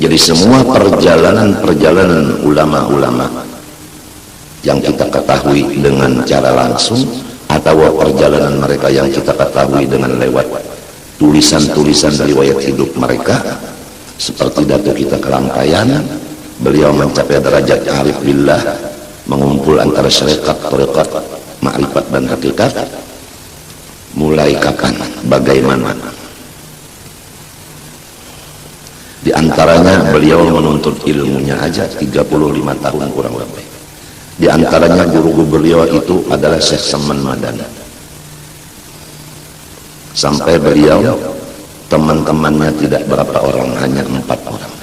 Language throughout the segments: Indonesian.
Jadi semua perjalanan ulama-ulama yang kita ketahui dengan cara langsung atau perjalanan mereka yang kita ketahui dengan lewat tulisan-tulisan riwayat hidup mereka, seperti Datuk kita Kelangkayan, beliau mencapai derajat arif billah, mengumpul antara syarikat, tarekat, ma'rifat dan hakikat. Mulai kapan, bagaimana? Di antaranya beliau menuntut ilmunya aja 35 tahun kurang lebih. Di antaranya guru beliau itu adalah Syekh Saman Madani. Sampai beliau teman-temannya tidak berapa orang, hanya 4 orang.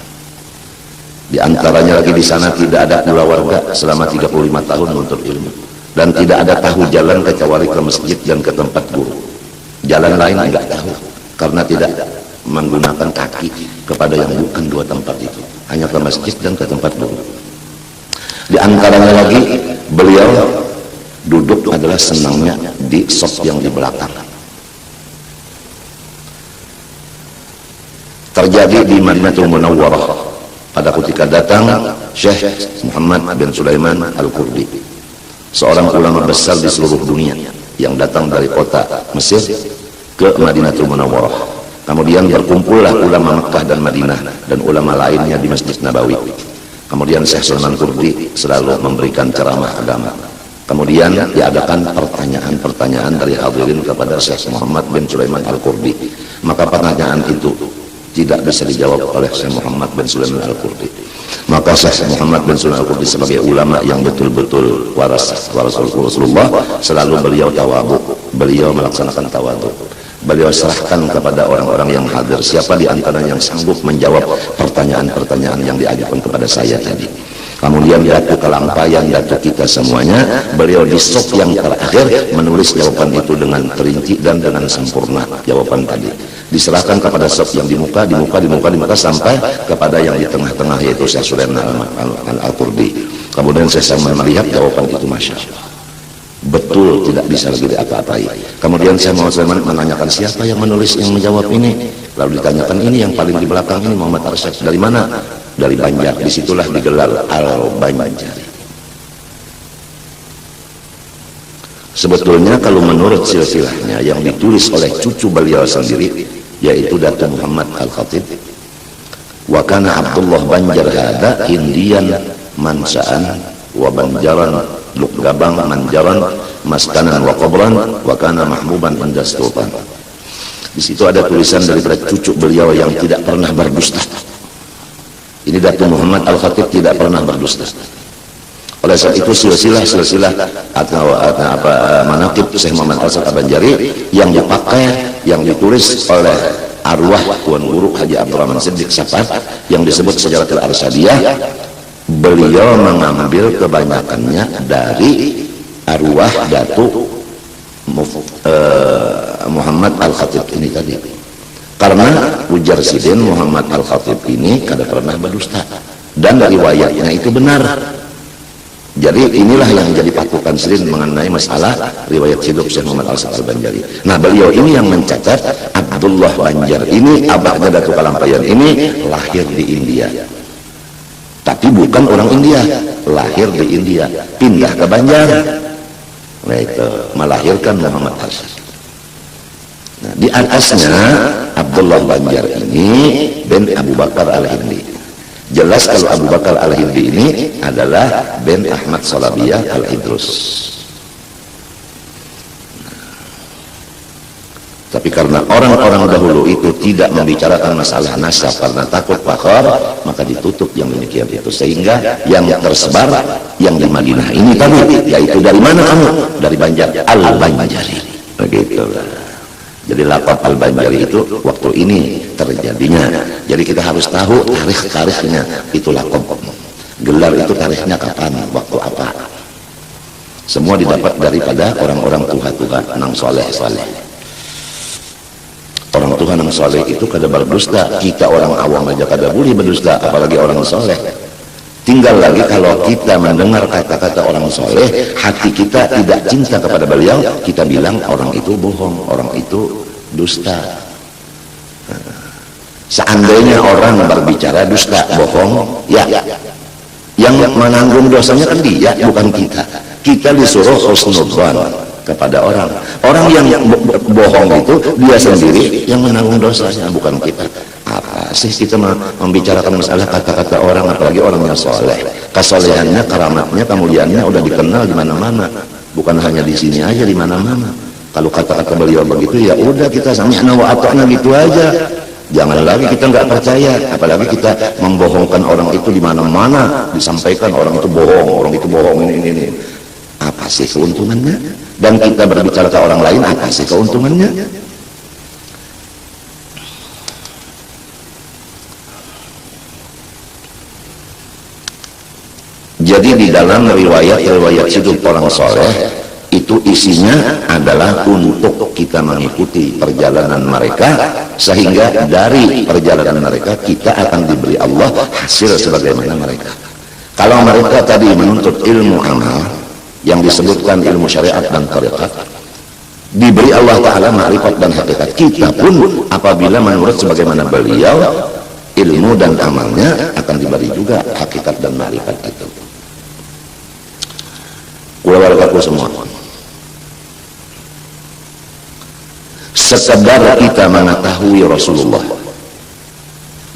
Di antaranya lagi di sana tidak ada pula warga selama 35 tahun menuntut ilmu, dan tidak ada tahu jalan kecuali ke masjid dan ke tempat guru. Jalan lain enggak tahu karena tidak menggunakan kaki kepada yang bukan 2 tempat itu, hanya ke masjid dan ke tempat guru. Di antaranya lagi beliau duduk adalah senangnya di sop yang di belakang. Terjadi di Madinatul Munawwarah pada ketika datang Syekh Muhammad bin Sulaiman Al-Qurdi, seorang ulama besar di seluruh dunia yang datang dari kota Mesir ke Madinatul Munawwarah. Kemudian berkumpullah ulama Mekah dan Madinah dan ulama lainnya di Masjid Nabawi. Kemudian Syekh Sulaiman Qurdi selalu memberikan ceramah agama. Kemudian diadakan pertanyaan-pertanyaan dari hadirin kepada Syekh Muhammad bin Sulaiman Al-Qurdi. Maka pertanyaan itu tidak bisa dijawab oleh Syekh Muhammad bin Sulaiman Al-Qurdi. Maka Syekh Muhammad bin Sulaiman Al-Qurdi sebagai ulama yang betul-betul waras Rasulullah, selalu beliau tawadhu, beliau melaksanakan tawadhu. Beliau serahkan kepada orang-orang yang hadir, siapa di antara yang sanggup menjawab pertanyaan-pertanyaan yang diajukan kepada saya tadi. Kemudian Datuk Kelangkayan, Datuk kita semuanya, beliau di sop yang terakhir menulis jawaban itu dengan terinci dan dengan sempurna. Jawaban tadi diserahkan kepada sop yang di muka sampai kepada yang di tengah-tengah, yaitu Syekh Sulaiman Al-Qurdi. Kemudian saya melihat jawaban itu, masya Allah, betul, tidak bisa lagi diapa-apai. Kemudian saya mau menanyakan siapa yang menulis, yang menjawab ini. Lalu ditanyakan, ini yang paling di belakang ini Muhammad Arsyad, dari mana? Dari Banjar. Disitulah digelar Al-Banjari. Sebetulnya kalau menurut silsilahnya yang ditulis oleh cucu beliau sendiri, yaitu Datuk Muhammad Al-Khatib, wa kana Abdullah Banjar hada Indian mansa'an wa Banjaran Lukgabang Manjaran Maskanan wa Qabran wa kana mahmuban inda sultan. Di situ ada tulisan daripada cucu beliau yang tidak pernah berdusta. Ini Datuk Muhammad Al-Khatib tidak pernah berdusta. Oleh sebab itu silsilah atau manaqib Syekh Muhammad Arsyad Al-Banjari yang dipakai, yang ditulis oleh arwah Tuan Guru Haji Abdurrahman Siddiq Safar yang disebut Sejaratul Arsyadiyah, beliau mengambil kebanyakannya dari arwah Datuk Muhammad Al-Khatib ini tadi. Karena ujar Sidin Muhammad Al-Khatib ini kada pernah berdusta dan riwayatnya itu benar. Jadi inilah yang jadi patokan Sidin mengenai masalah riwayat hidup Syekh Muhammad Arsyad Al-Banjari. Nah, beliau ini yang mencatat Abdullah Banjar ini, abahnya Datuk Kelangkayan ini lahir di India. Tapi bukan orang India, lahir di India, pindah ke Banjar. Nah, itu melahirkan Muhammad Arsyad. Nah, di atasnya Abdullah Banjar ini bin Abu Bakar Al-Hindi. Jelas kalau Abu Bakar Al-Hindi ini adalah bin Ahmad Salabiyah Al-Idrus. Tapi karena orang-orang dahulu itu tidak membicarakan masalah nasab karena takut fakhr, maka ditutup yang demikian itu, sehingga yang tersebar yang di Madinah ini tadi, yaitu dari mana kamu? Dari Banjar, Al-Banjari. Begitu. Jadi laqab Al-Banjari itu waktu ini terjadinya. Jadi kita harus tahu tarikh-tarikhnya, itu laqab. Gelar itu tarikhnya kapan, waktu apa. Semua didapat daripada orang-orang tua-tua nang soleh-soleh. Orang Tuhan yang soleh itu kada berdusta. Kita orang awam aja kada boleh berdusta, apalagi orang soleh. Tinggal lagi kalau kita mendengar kata-kata orang soleh, hati kita tidak cinta kepada beliau, kita bilang orang itu bohong, orang itu dusta. Seandainya orang berbicara dusta, bohong, ya, yang menanggung dosanya kan dia, bukan kita. Kita disuruh husnudzan kepada orang. Orang yang bohong itu dia sendiri yang menanggung dosanya, bukan kita. Apa sih kita membicarakan masalah kata-kata orang, apalagi orang yang soleh. Kesolehannya, karamatnya, kemuliaannya udah dikenal di mana-mana. Bukan hanya di sini aja, di mana-mana. Kalau kata-kata beliau begitu, ya udah kita sami'na wa ata'na gitu aja. Jangan lagi kita nggak percaya, apalagi kita membohongkan orang itu di mana-mana, disampaikan orang itu bohong, ini. Apa sih keuntungannya? Dan kita berbicara ke orang lain, apa sih keuntungannya? Jadi di dalam riwayat hidup orang soleh itu isinya adalah untuk kita mengikuti perjalanan mereka, sehingga dari perjalanan mereka kita akan diberi Allah hasil sebagaimana mereka. Kalau mereka tadi menuntut ilmu amal yang disebutkan ilmu syariat dan tariqat, diberi Allah Ta'ala ma'rifat dan hakikat. Kita pun apabila menurut sebagaimana beliau, ilmu dan amalnya akan diberi juga hakikat dan ma'rifat itu. Wabarakatuh semua. Sekedar kita mengetahui Rasulullah,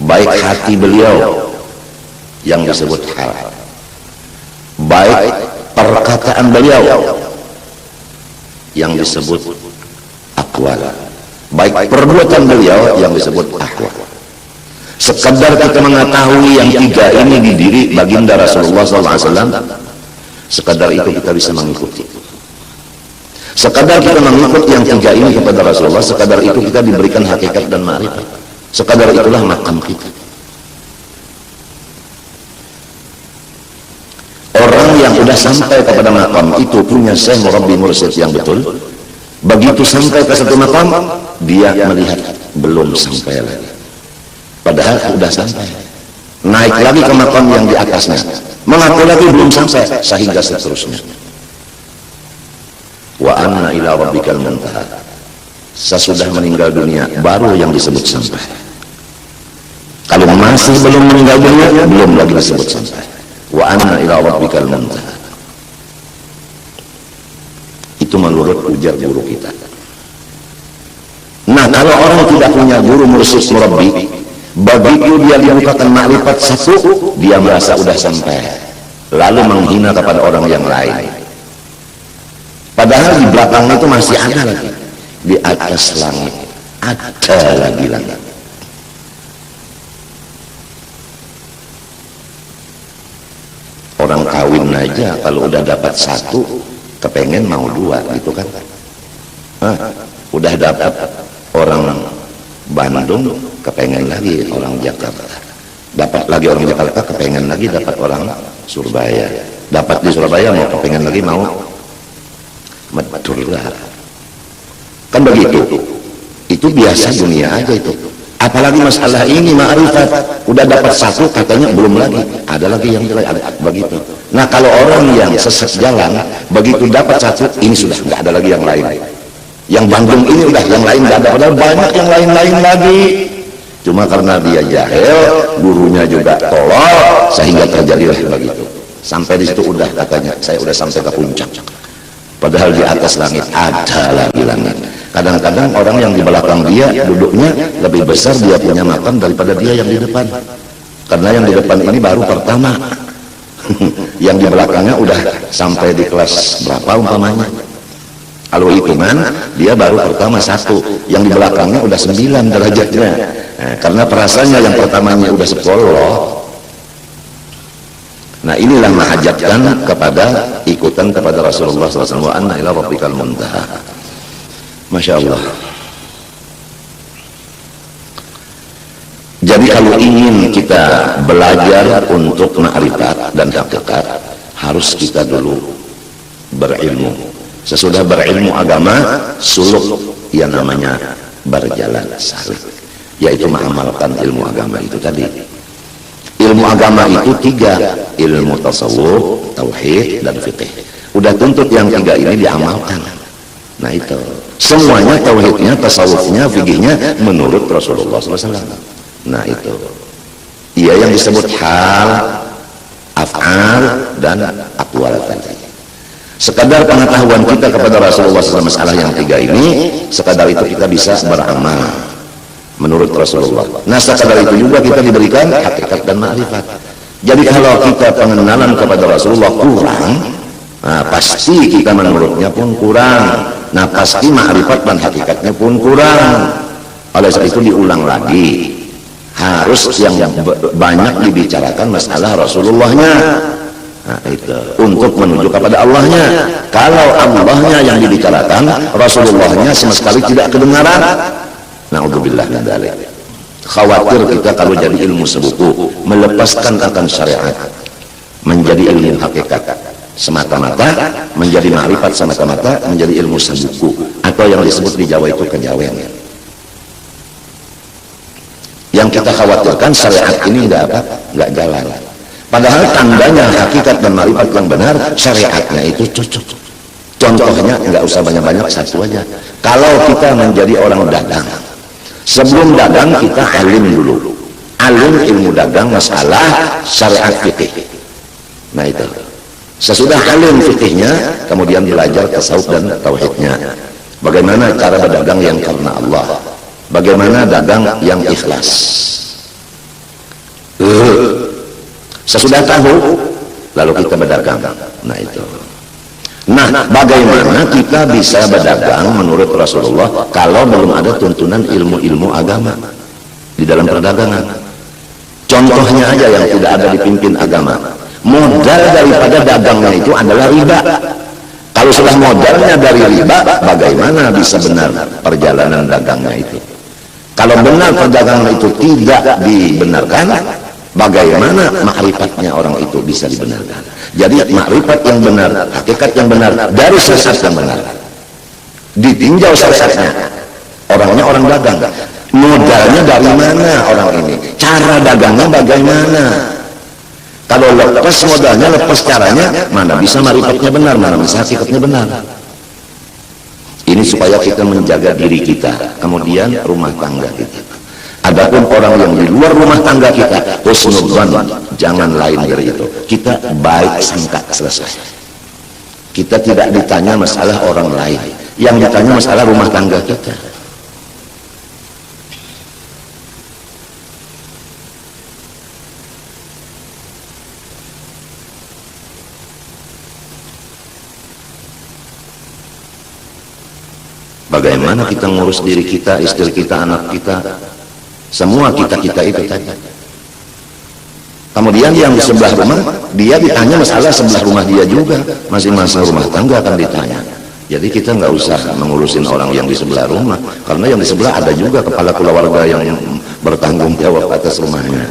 baik hati beliau yang disebut hal, baik perkataan beliau yang disebut aqwal, baik perbuatan beliau yang disebut ahwal. Sekedar kita mengetahui yang tiga ini di diri baginda Rasulullah SAW, sekadar itu kita bisa mengikuti. Sekadar kita mengikut yang tiga ini kepada Rasulullah, sekadar itu kita diberikan hakikat dan ma'rifat. Sekadar itulah makam kita. Orang yang sudah sampai kepada makam itu punya syekh murabbi mursyid yang betul. Begitu sampai ke satu makam, dia melihat belum sampai lagi. Padahal sudah sampai. Naik lagi ke makam yang di atasnya, mengaku lagi belum sampai, sehingga seterusnya. Wa anna ila rabbikal muntaha. Sesudah meninggal dunia baru yang disebut sampai. Kalau masih belum meninggal dunia, belum lagi disebut sampai. Wa anna ila rabbikal muntaha. Itu menurut ujar guru kita. Nah, kalau orang tidak punya guru mursyid murabbi, begitu dia dibukakan makrifat satu, dia merasa sudah sampai, lalu menghina kepada orang yang lain. Padahal di belakang itu masih ada lagi, di atas langit ada lagi langit. Orang kawin aja kalau udah dapat satu, kepengen mau dua, gitu kan? Udah dapat orang Bandung, kepengen lagi orang Jakarta. Dapat lagi orang Jakarta, kepengen lagi dapat orang Surabaya. Dapat di Surabaya mau kepengen lagi mau Madura. Kan begitu. Itu biasa dunia aja itu. Apalagi masalah ini ma'rifat, udah dapat satu katanya belum lagi, ada lagi yang lain, begitu. Nah, kalau orang yang sesat jalan, begitu dapat satu, ini sudah nggak ada lagi yang lain. Yang Bandung ini udah yang lain nggak ada, padahal banyak yang lain-lain lagi. Cuma karena dia jahil, gurunya juga tolol, sehingga terjadilah begitu. Sampai di situ udah katanya, saya udah sampai ke puncak. Padahal di atas langit ada lagi langit. Kadang-kadang orang yang di belakang dia duduknya lebih besar, dia punya makam daripada dia yang di depan. Karena yang di depan ini baru pertama. Yang di belakangnya udah sampai di kelas berapa umpamanya. Kalau hitungan dia baru pertama satu, yang di belakangnya udah 9 derajatnya. Nah, karena perasaannya yang pertamanya udah 10. Nah, inilah menghajatkan kepada ikutan kepada Rasulullah SAW. Wa anna ila rabbikal muntaha. Masya Allah. Jadi kalau ingin kita belajar untuk ma'rifat dan hakikat, harus kita dulu berilmu. Sesudah berilmu agama, suluk yang namanya berjalan salih, yaitu mengamalkan ilmu agama itu tadi. Ilmu agama itu 3, ilmu tasawuf, tauhid, dan fikih. Udah tuntut yang 3 ini diamalkan. Nah itu semuanya, tauhidnya, tasawufnya, fikihnya menurut Rasulullah SAW. Nah itu, iya yang disebut hal, af'al dan aqwal tadi. Sekadar pengetahuan kita kepada Rasulullah SAW masalah yang tiga ini, sekadar itu kita bisa beramal menurut Rasulullah. Nah sekadar itu juga kita diberikan hakikat dan ma'rifat. Jadi kalau kita pengenalan kepada Rasulullah kurang, nah pasti kita menurutnya pun kurang. Nah pasti ma'rifat dan hakikatnya pun kurang. Oleh sebab itu diulang lagi, harus yang banyak dibicarakan masalah Rasulullahnya. Nah itu untuk menuju kepada Allahnya. Kalau Allahnya yang dibicarakan, Rasulullahnya sama sekali tidak kedengaran. Na'udzubillah min dzalik. Khawatir kita kalau jadi ilmu sebuku melepaskan akan syariat, menjadi ilmu hakikat semata-mata, menjadi ma'rifat semata-mata, menjadi ilmu sebuku, atau yang disebut di Jawa itu kejawen. Yang kita khawatirkan syariat ini enggak jalan. Padahal tandanya hakikat dan ma'rifat yang benar, syariatnya itu cocok. Contohnya enggak usah banyak-banyak, satu aja. Kalau kita menjadi orang dagang, sebelum dagang kita alim dulu. Alim ilmu dagang masalah syariat fikih. Nah itu. Sesudah alim fikihnya, kemudian belajar tasawuf dan tauhidnya. Bagaimana cara berdagang yang karena Allah? Bagaimana dagang yang ikhlas? Sesudah tahu, lalu kita berdagang. Nah itu. Nah, bagaimana kita bisa berdagang menurut Rasulullah kalau belum ada tuntunan ilmu-ilmu agama di dalam perdagangan? Contohnya aja yang tidak ada dipimpin agama. Modal daripada dagangnya itu adalah riba. Kalau sudah modalnya dari riba, bagaimana bisa benar perjalanan dagangnya itu? Kalau benar perdagangan itu tidak dibenarkan, bagaimana ma'rifatnya orang itu bisa dibenarkan? Jadi ma'rifat yang benar, hakikat yang benar, dari syariat yang benar, ditinjau syariatnya. Orangnya orang dagang, modalnya dari mana orang ini, cara dagangnya bagaimana? Kalau lepas modalnya, lepas caranya, mana bisa ma'rifatnya benar, mana bisa hakikatnya benar. Ini supaya kita menjaga diri kita, kemudian rumah tangga kita. Adapun orang yang di luar rumah tangga kita, husnudzan, jangan lain dari itu. Kita baik sangka, selesai. Kita tidak ditanya masalah orang lain, yang ditanya masalah rumah tangga kita. Bagaimana kita ngurus diri kita, istri kita, anak kita, semua kita-kita itu tadi. Kemudian yang di sebelah rumah, dia ditanya masalah sebelah rumah dia juga, masing-masing rumah tangga akan ditanya. Jadi kita nggak usah mengurusin orang yang di sebelah rumah, karena yang di sebelah ada juga kepala keluarga yang bertanggung jawab atas rumahnya.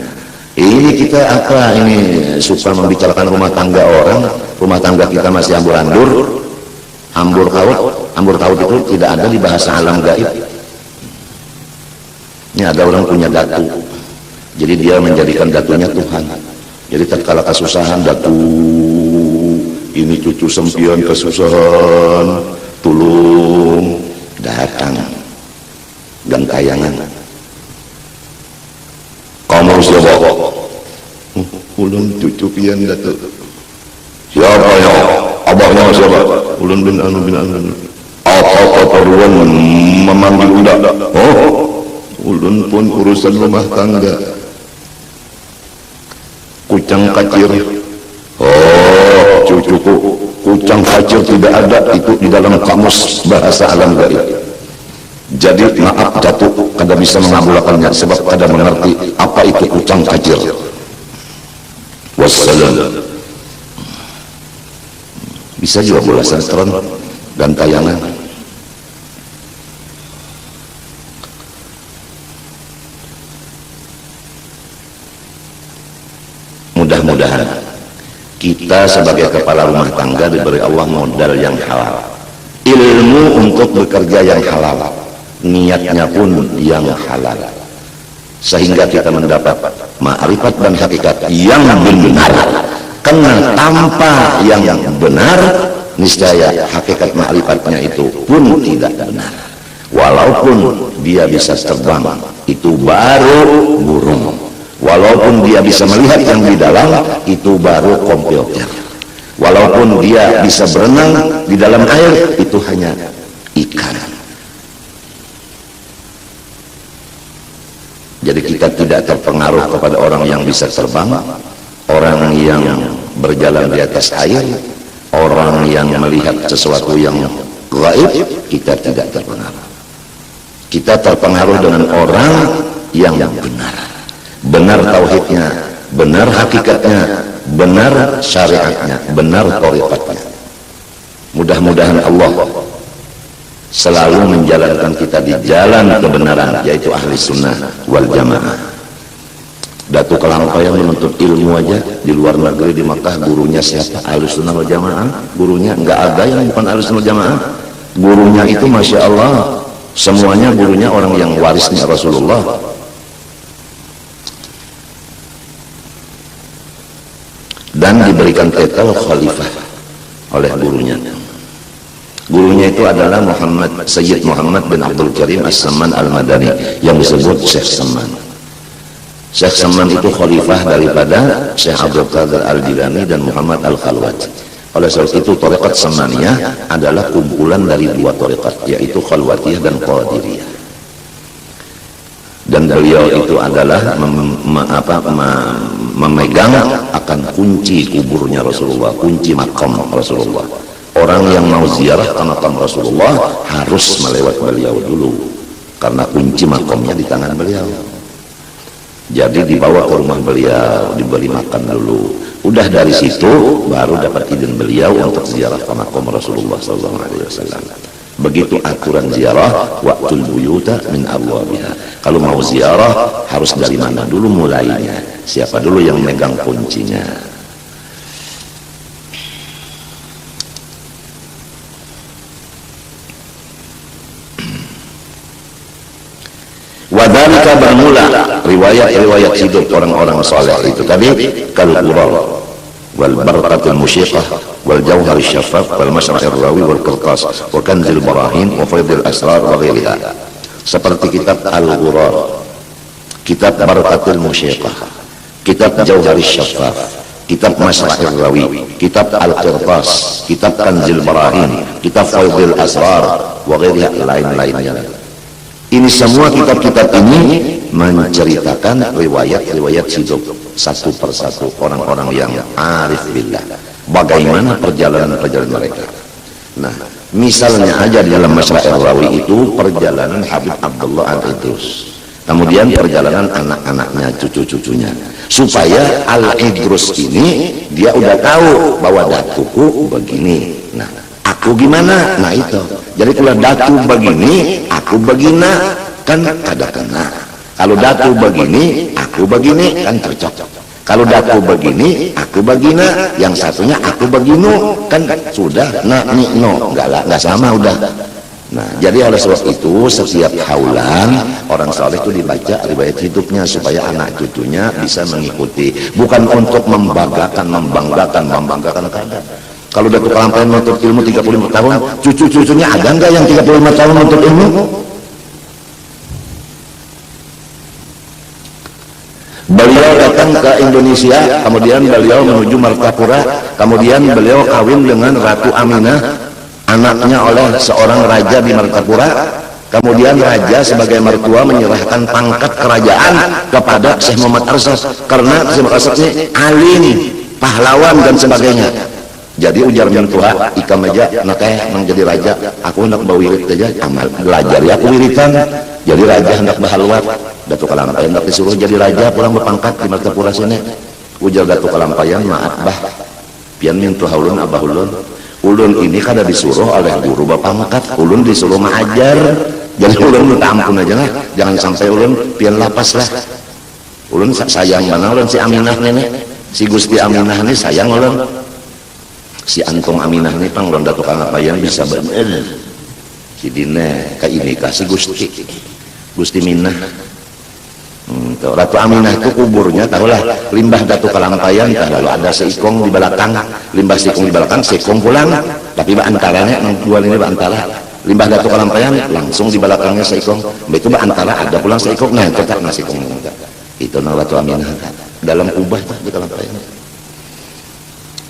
Ini kita apa ini suka membicarakan rumah tangga orang, rumah tangga kita masih ambur-andur, ambur kaut itu tidak ada di bahasa alam gaib. Ini ada orang punya datu, jadi dia menjadikan datunya Tuhan. Jadi tatkala kesusahan, datu ini cucu sempian kesusahan, tulung, datang gentayangan. Kamu siapa? Ulun cucu pian datu. Siapa ya? Abahnya siapa? Ulun bin anu. Apa perluan memanggil udah? Oh, ulun pun urusan rumah tangga. Kucang kacir. Oh, cucuku, kucang kacir tidak ada itu di dalam kamus bahasa alam gaib. Jadi maaf jatuh kada bisa mengabulkannya sebab kada mengerti apa itu kucang kacir. Wassalam. Bisa juga bola sastron dan tayangan. Mudah-mudahan kita sebagai kepala rumah tangga diberi Allah modal yang halal, ilmu untuk bekerja yang halal, niatnya pun yang halal, sehingga kita mendapat ma'rifat dan hakikat yang benar. Karena tanpa yang benar, niscaya hakikat ma'rifatnya itu pun tidak benar. Walaupun dia bisa terbang, itu baru burung. Walaupun dia bisa melihat yang di dalam, itu baru komputer. Walaupun dia bisa berenang di dalam air, itu hanya ikan. Jadi kita tidak terpengaruh kepada orang yang bisa terbang, orang yang berjalan di atas air, orang yang melihat sesuatu yang gaib, kita tidak terpengaruh. Kita terpengaruh dengan orang yang benar tauhidnya, benar hakikatnya, benar syariatnya, benar thariqatnya. Mudah-mudahan Allah selalu menjalankan kita di jalan kebenaran, yaitu ahli sunnah wal jamaah. Datuk Kelampaian menuntut ilmu aja di luar negeri, di Makkah, gurunya siapa? Ahli sunnah wal jamaah. Gurunya nggak ada yang bukan ahli sunnah wal jamaah. Gurunya itu masya Allah, semuanya gurunya orang yang warisnya Rasulullah. Dan diberikan titel khalifah oleh gurunya. Gurunya itu adalah Sayyid Muhammad bin Abdul Karim As-Samman Al-Madani, yang disebut Syekh Samman. Syekh Samman itu khalifah daripada Syekh Abdul Qadir Al-Jilani dan Muhammad Al-Khalwati. Oleh sebab itu thariqat Sammaniyah adalah kumpulan dari dua thariqat, yaitu Khalwatiyah dan Qadiriyah. Dan beliau itu adalah memegang akan kunci kuburnya Rasulullah, kunci makam Rasulullah. Orang yang mau ziarah ke makam Rasulullah harus melewati beliau dulu, karena kunci makamnya di tangan beliau. Jadi dibawa ke rumah beliau, diberi makan dulu. Udah dari situ baru dapat izin beliau untuk ziarah ke makam Rasulullah SAW. Begitu aturan ziarah, waqtul buyuta min abwabiha. Kalau mau ziarah harus dari mana dulu mulainya? Siapa dulu yang megang kuncinya? Wadhalika bermula riwayat-riwayat hidup orang-orang saleh itu tadi, kal-qural wal barqatul musyiqah wal jawhar syaffaf wal masra'ir rawi wal qirtas wa kanzil barahin wa faidil asrar wa ghairiha. Seperti kitab al-qural, kitab barqatul musyiqah, kitab jawhar syaffaf, kitab masra'ir rawi, kitab al-qirtas, kitab kanzil barahin, kitab faidil asrar wa ghairiha, lain-lainnya. Ini semua kitab-kitab ini menceritakan riwayat-riwayat hidup satu persatu orang-orang yang arif billah, bagaimana perjalanan-perjalanan mereka. Nah, misalnya aja di dalam Masra'ir Rawi itu perjalanan Habib Abdullah Al-Idrus, kemudian perjalanan anak-anaknya, cucu-cucunya, supaya Al-Idrus ini dia udah tahu bahwa datuku begini. Nah, aku gimana? Nah itu. Jadi kalau datu begini, aku begina, kan ada kena. Kalau datu begini, aku begini, kan cocok. Kalau datu begini, aku begina, yang satunya aku begino, kan sudah. Nah, no, enggak sama udah. Nah, jadi oleh sebab itu setiap haulan orang saleh itu dibaca riwayat hidupnya supaya anak cucunya bisa mengikuti, bukan untuk membanggakan kadang. Kalau Datuk Kelampaian menuntut ilmu 35 tahun, cucu-cucunya ada enggak yang 35 tahun menuntut ilmu? Beliau datang ke Indonesia, kemudian beliau menuju Martapura, kemudian beliau kawin dengan Ratu Aminah, anaknya oleh seorang raja di Martapura. Kemudian raja sebagai mertua menyerahkan pangkat kerajaan kepada Syekh Muhammad Arsad, karena Syekh Muhammad Arsad ini alim, pahlawan dan sebagainya. Jadi ujar mentua ikam aja nak nang jadi raja, aku hendak bawa wirid aja, amal belajar ya aku wiritan. Jadi raja hendak bahalwat, Datuk Kelampaian hendak disuruh jadi raja pulang berpangkat di Martapura sini. Ujar Datuk Kelampaian, maaf bah, pian mintu haulun abah ulun ini kada disuruh oleh guru berpangkat, ulun disuruh mengajar. Jadi ulun minta ampun aja lah, jangan sampai ulun pian lapas lah. Ulun sayang mana ulun si Aminah nenek, si Gusti Aminah ini sayang ulun. Si Antung Aminah ini pang Datuk Kelampaian bisa bener si Dine ka ini kasih Gusti Minah. Ratu Aminah itu kuburnya tahulah limbah Datuk Kelampaian, lalu ada seikong di belakang, limbah seikong di belakang, seikong pulang, tapi antaranya jual ini antara limbah Datuk Kalampayan langsung di belakangnya Saikong. Itu antara ada pulang Saikong, nah tetap nasi Saikong. Itu nang Ratu Aminah dalam kubah di Kalampayan.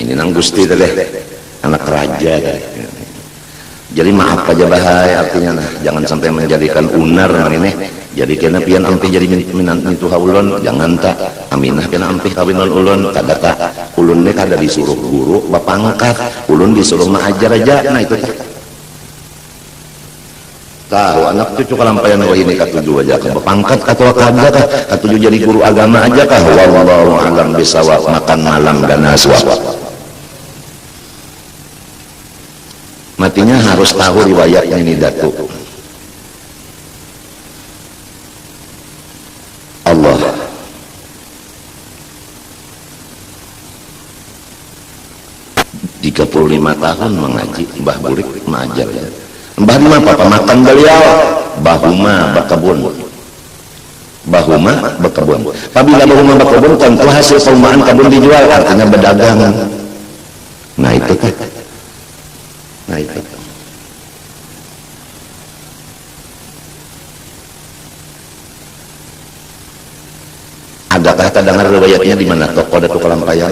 Ini nang Gusti teh anak raja teh. Jadi maaf aja bahaya artinya nah, jangan sampai menjadikan unar ini. Jadi kena pian ampih jadi mintu ulun, jangan tak Aminah kena ampih kawinan ulun, kada tak ulun ini kada disuruh guru bapangkat, ulun disuruh mengajar aja. Nah itu tak tahu anak cucu Kalampayan wah ini katuju aja ke bapangkat atau kada kah katuju jadi guru agama aja kah, wallahu a'lam bisawab, makan malam dan aswab. Matinya harus tahu riwayatnya ini Datuk. Allah 35 tahun mengaji, Mbah Burik mengajar ya. Mbah di mana Papa makan beliau bahuma bakabun. Bahuma bakabun. Apabila bahuma bakabun tentu hasil perumahan kabun dijual, artinya berdagang. Nah itu kan. Nah itu. Adakah kita dengar riwayatnya di mana toko Datuk Kalampayan?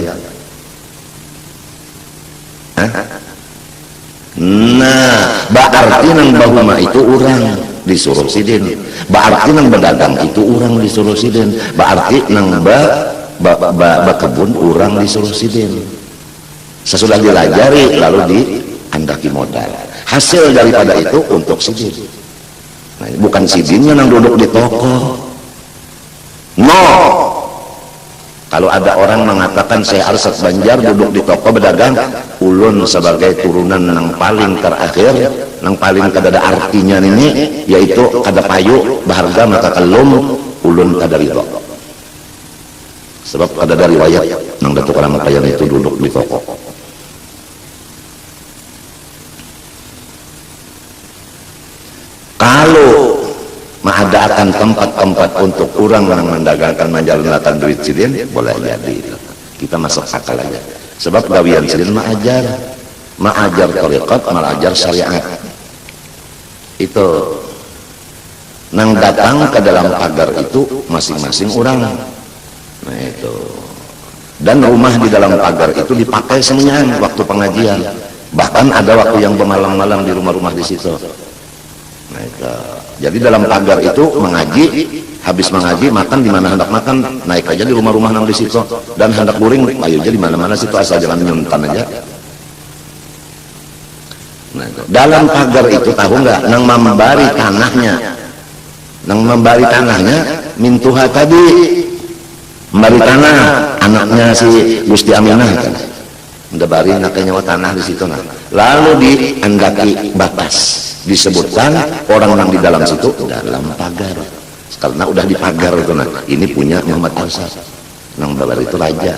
Nah, berarti nang bahuma itu orang disuruh sidin. Berarti nang berdagang itu orang disuruh sidin. Berarti nang bakebun orang disuruh sidin. Sesudah dilajari lalu diandaki modal. Hasil daripada itu untuk sidin. Nah, bukan sidinnya nang duduk di toko. No. Kalau ada orang mengatakan saya Arsat Banjar duduk di toko berdagang, ulun sebagai turunan yang paling terakhir, yang paling kada ada artinya ini, yaitu kada payu, berharga maka kelum, ulun kada ridho. Sebab kada ada riwayat nang Datuk Kalampayan itu duduk di toko. Kalau mengadakan tempat-tempat untuk orang yang mendagangkan menjalankan duit sidin, boleh jadi kita masuk akal aja. Sebab gawian sidin mengajar tarekat, mengajar syariat. Itu nang datang ke dalam pagar itu masing-masing orang. Nah itu. Dan rumah di dalam pagar itu dipakai semuanya waktu pengajian. Bahkan ada waktu yang bermalam-malam di rumah-rumah di situ. Nah itu. Jadi dalam pagar itu mengaji, habis mengaji makan di mana hendak makan, naik aja di rumah-rumah nang di situ, dan hendak guring, ayo aja di mana-mana situ asal jangan nyuntan aja. Nah, dalam pagar itu tahu nggak, nang membari tanahnya, mintuha tadi, membari tanah, anaknya si Gusti Aminah kan, udah bari nakanya tanah di situ nah, lalu diandaki batas. Disebutkan orang di dalam situ dalam pagar karena udah dipagar itu nah ini punya Muhammad Arsat nang babar itu raja.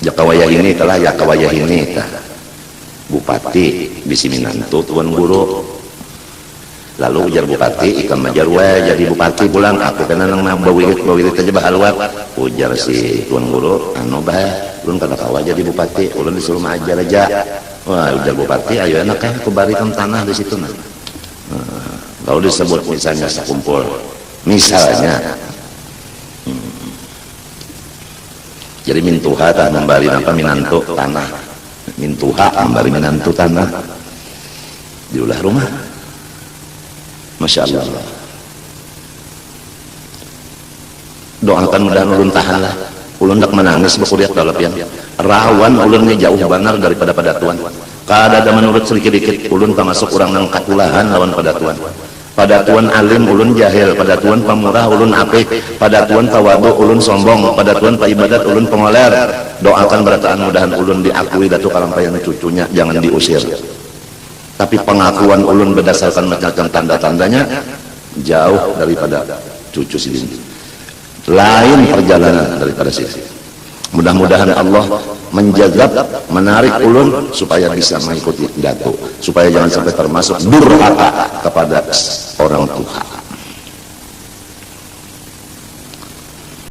Jakawayah ini telah Jakawayah ini bupati bisi minantu tuan guru. Lalu ujar bupati ikan majar jadi bupati pulang aku kena nang bawirit aja bahalwat ujar si tuan guru anu bah ulun kada kawa jadi bupati ulun disuruh mengajar aja. Wah ujar bupati ayo enak kan kubarikan tanah di situ nah. Lalu disebut misalnya sakumpul misalnya jadi mintuha tak membari apa minantu tanah, mintuha membari minantu tanah diulah rumah. Masya Allah. Doakan mudah ulun tahan lah. Ulun tak menangis berkuriat dalam pian. Rawan ulunnya jauh benar daripada Padatuan. Kada ada menurut sedikit-dikit ulun termasuk orang yang katulahan lawan Padatuan. Padatuan alim ulun jahil, Padatuan pamurah ulun apik, Padatuan tawadu ulun sombong, Padatuan paibadat ulun pengoler. Doakan berataan mudahan ulun diakui Datuk Kalampayan cucunya, jangan diusir. Tapi pengakuan ulun berdasarkan macam tanda-tandanya jauh daripada cucu sidin, lain perjalanan daripada sini. Mudah-mudahan Allah menjazab, menarik ulun supaya bisa mengikuti Datuk, supaya jangan sampai termasuk durhaka kepada orang tua.